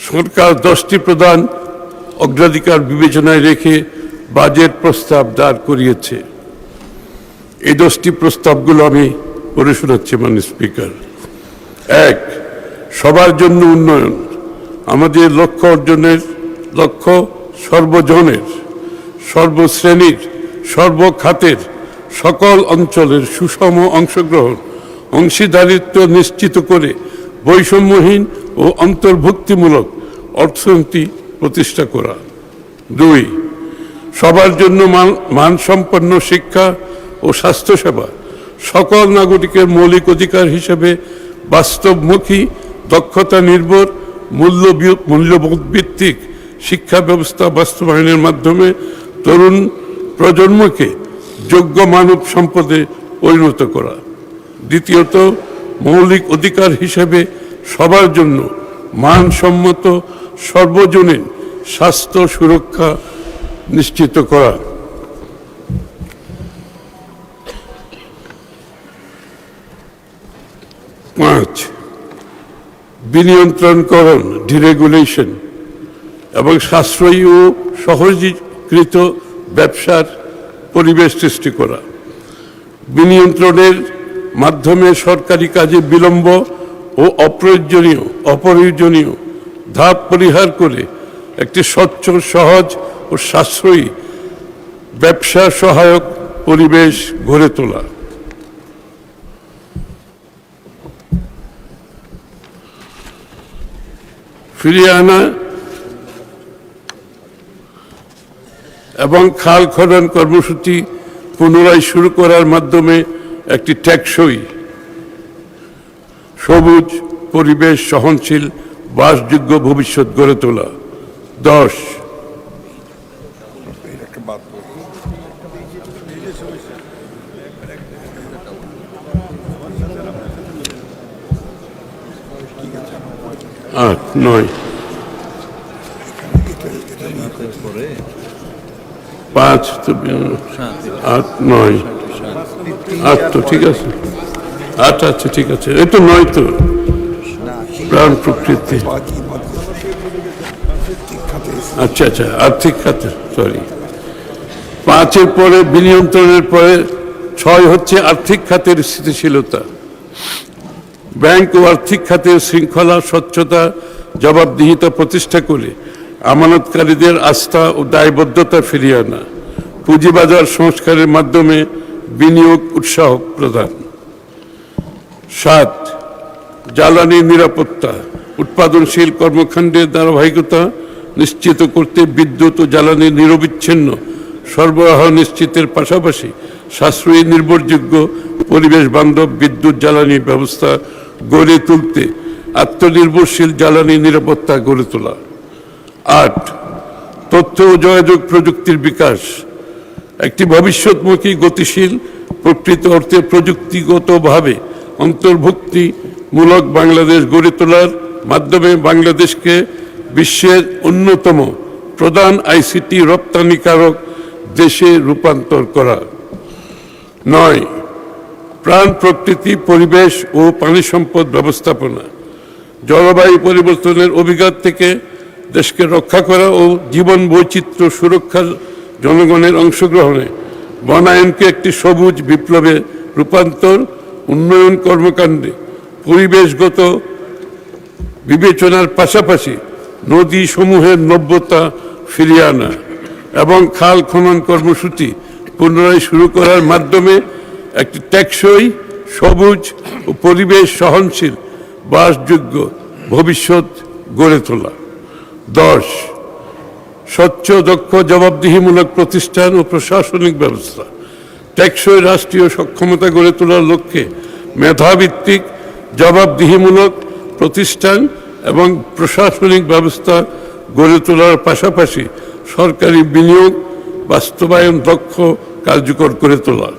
সরকার 10টি প্রধান অগ্রাধিকার বিবেচনায় রেখে বাজেট প্রস্তাব দাঁড় করিয়েছে। এই 10টি প্রস্তাবগুলো আমি পড়ে শোনাচ্ছি মাননীয় স্পিকার। 1, সবার জন্য উন্নয়ন। আমাদের লক্ষ্য অর্জনের লক্ষ্য সর্বজনের, সর্বশ্রেণীর, সর্বখাতের, সকল অঞ্চলের সুষম অংশগ্রহণ, অংশীদারিত্ব নিশ্চিত করে বৈষম্যহীন ও অন্তর্ভুক্তিমূলক অর্থনীতি প্রতিষ্ঠা করা। 2, সবার জন্য মানসম্পন্ন শিক্ষা ও স্বাস্থ্যসেবা সকল নাগরিকের মৌলিক অধিকার হিসেবে বাস্তবমুখী, দক্ষতা নির্ভর, মূল্যবোধ ভিত্তিক শিক্ষা ব্যবস্থা বাস্তবায়নের মাধ্যমে তরুণ প্রজন্মকে যোগ্য মানব সম্পদে পরিণত করা। দ্বিতীয়ত, মৌলিক অধিকার হিসেবে সবার জন্য মানসম্মত সর্বজনীন স্বাস্থ্য সুরক্ষা নিশ্চিত করা। 5, বিনিয়ন্ত্রণকরণ, ডিরেগুলেশন এবং সাশ্রয়ী ও সহজীকৃত ব্যবসার পরিবেশ সৃষ্টি করা। বিনিয়ন্ত্রণের মাধ্যমে সরকারি কাজে বিলম্ব ও অপ্রয়োজনীয় ধাপ পরিহার করে একটি স্বচ্ছ, সহজ ও সাশ্রয়ী ব্যবসা সহায়ক পরিবেশ গড়ে তোলা। ফিরিয়ে আনা এবং খাল খনন কর্মসূচি পুনরায় শুরু করার মাধ্যমে একটি টেকসই, সবুজ, পরিবেশ সহনশীল, বাসযোগ্য ভবিষ্যৎ গড়ে তোলা। 10, আট, 9, 5, 8, 9, 8 তো ঠিক আছে, 8 আছে, ঠিক আছে। এই তো 9 তো প্রাণ প্রকৃতি। আচ্ছা, আর্থিক খাতে, সরি। 5-এর পরে বিনিয়ন্ত্রণের পরে 6 হচ্ছে আর্থিক খাতের স্থিতিশীলতা। ব্যাংক ও আর্থিক খাতের শৃঙ্খলা, স্বচ্ছতা, জবাবদিহিতা প্রতিষ্ঠা করে আমানতকারীদের আস্থা ও দায়বদ্ধতা ফিরিয়ে আনা। পুঁজিবাজার সংস্কারের মাধ্যমে বিনিয়োগ উৎসাহ প্রদান। 7, জ্বালানি নিরাপত্তা, উৎপাদনশীল কর্মকাণ্ডের ধারাবাহিকতা নিশ্চিত করতে বিদ্যুৎ ও জ্বালানি নিরবিচ্ছিন্ন সরবরাহ নিশ্চিতের পাশাপাশি সাশ্রয়ী, নির্ভরযোগ্য, পরিবেশ বান্ধব বিদ্যুৎ জ্বালানি ব্যবস্থা গড়ে তুলতে আত্মনির্ভরশীল জ্বালানি নিরাপত্তা গড়ে তোলা। 8, তথ্য ও যোগাযোগ প্রযুক্তির বিকাশ, একটি ভবিষ্যৎমুখী, গতিশীল, প্রকৃত অর্থে প্রযুক্তিগতভাবে অন্তর্ভুক্তিমূলক বাংলাদেশ গড়ে তোলার মাধ্যমে বাংলাদেশকে বিশ্বের অন্যতম প্রধান আইসিটি রপ্তানিকারক দেশে রূপান্তর করা। 9, প্রাণ প্রকৃতি, পরিবেশ ও পানি সম্পদ ব্যবস্থাপনা, জলবায়ু পরিবর্তনের অভিঘাত থেকে দেশকে রক্ষা করা ও জীবন বৈচিত্র্য সুরক্ষার জনগণের অংশগ্রহণে বনায়নকে একটি সবুজ বিপ্লবে রূপান্তর, উন্নয়ন কর্মকাণ্ডে পরিবেশগত বিবেচনার পাশাপাশি নদী সমূহের নব্যতা ফিরিয়ে আনা এবং খাল খনন কর্মসূচি পুনরায় শুরু করার মাধ্যমে একটি টেকসই, সবুজ ও পরিবেশ সহনশীল, বাসযোগ্য ভবিষ্যৎ গড়ে তোলা। 10, স্বচ্ছ, দক্ষ, জবাবদিহিমূলক প্রতিষ্ঠান ও প্রশাসনিক ব্যবস্থা, টেকসই রাষ্ট্রীয় সক্ষমতা গড়ে তোলার লক্ষ্যে মেধাভিত্তিক, জবাবদিহিমূলক প্রতিষ্ঠান এবং প্রশাসনিক ব্যবস্থা গড়ে তোলার পাশাপাশি সরকারি বিনিয়োগ বাস্তবায়ন দক্ষ, কার্যকর করে তোলা।